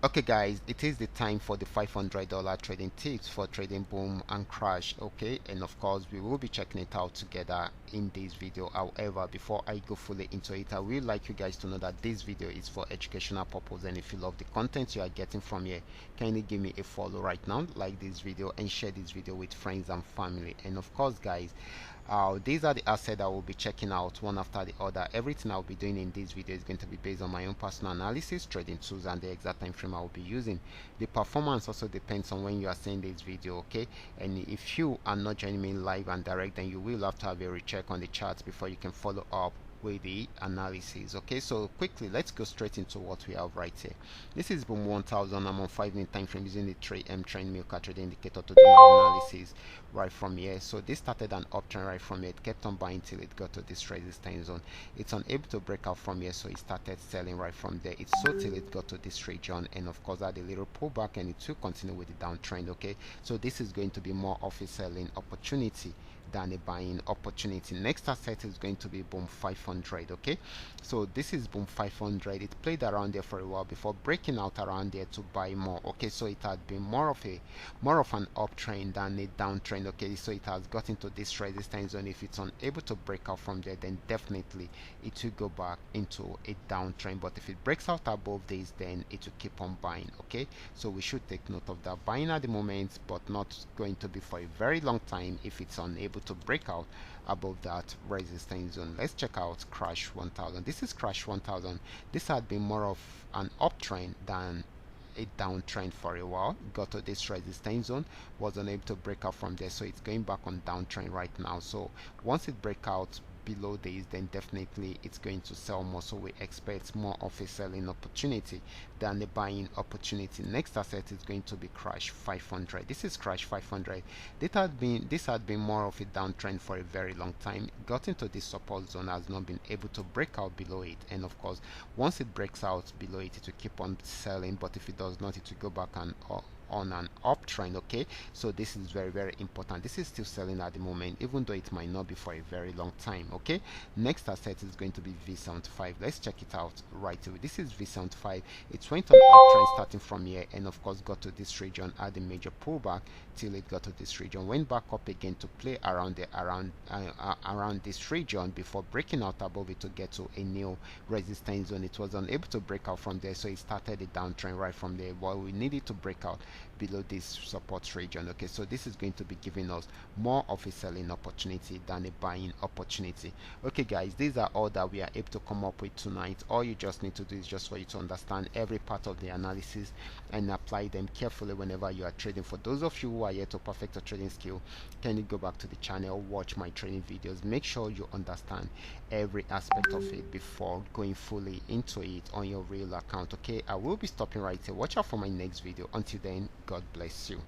Okay guys, it is the time for the $500 trading tips for trading boom and crash. Okay, and of course we will be checking it out together in this video. However, before I go fully into it, I will like you guys to know that this video is for educational purpose, and if you love the content you are getting from here, kindly give me a follow right now, like this video and share this video with friends and family. And of course guys, these are the assets I will be checking out one after the other. Everything I'll be doing in this video is going to be based on my own personal analysis, trading tools, and the exact time frame I will be using. The performance also depends on when you are seeing this video, okay? And if you are not joining me live and direct, then you will have to have a recheck on the charts before you can follow up with the analysis. Okay, so quickly let's go straight into what we have right here. This is boom 1000. I'm on 5-minute time frame using the 3M trend milker trading indicator to do my analysis right from here. So this started an uptrend right from here. It kept on buying till it got to this resistance zone. It's unable to break out from here, so it started selling right from there. It sold till it got to this region, and of course had a little pullback, and it will continue with the downtrend. Okay, so this is going to be more of a selling opportunity than a buying opportunity. Next asset is going to be boom 500. Okay, so this is boom 500. It played around there for a while before breaking out around there to buy more. Okay, so it had been more of an uptrend than a downtrend. Okay, so it has got into this resistance zone. If it's unable to break out from there, then definitely it will go back into a downtrend. But if it breaks out above this, then it will keep on buying. Okay, so we should take note of that. Buying at the moment, but not going to be for a very long time if it's unable to break out above that resistance zone. Let's check out crash 1000. This is crash 1000. This had been more of an uptrend than a downtrend for a while. Got to this resistance zone, was unable to break out from there, so it's going back on downtrend right now. So once it break out below this, then definitely it's going to sell more, so we expect more of a selling opportunity than a buying opportunity. Next asset is going to be crash 500. This is crash 500. This had been more of a downtrend for a very long time. Got into this support zone, has not been able to break out below it, and of course once it breaks out below it, it will keep on selling, but if it does not, it will go back and on an uptrend. Okay, so this is very important. This is still selling at the moment, even though it might not be for a very long time. Okay, next asset is going to be V75. Let's check it out right away. This is V75. It went on uptrend starting from here, and of course got to this region, had a major pullback till it got to this region, went back up again to play around around this region before breaking out above it to get to a new resistance zone. It was unable to break out from there, so it started a downtrend right from there, but we needed to break out below this support region. Okay, so this is going to be giving us more of a selling opportunity than a buying opportunity. Okay guys, these are all that we are able to come up with tonight. All you just need to do is just for you to understand every part of the analysis and apply them carefully whenever you are trading. For those of you who are yet to perfect a trading skill, can you go back to the channel, watch my trading videos, make sure you understand every aspect of it before going fully into it on your real account. Okay, I will be stopping right here. Watch out for my next video. Until then, God bless you.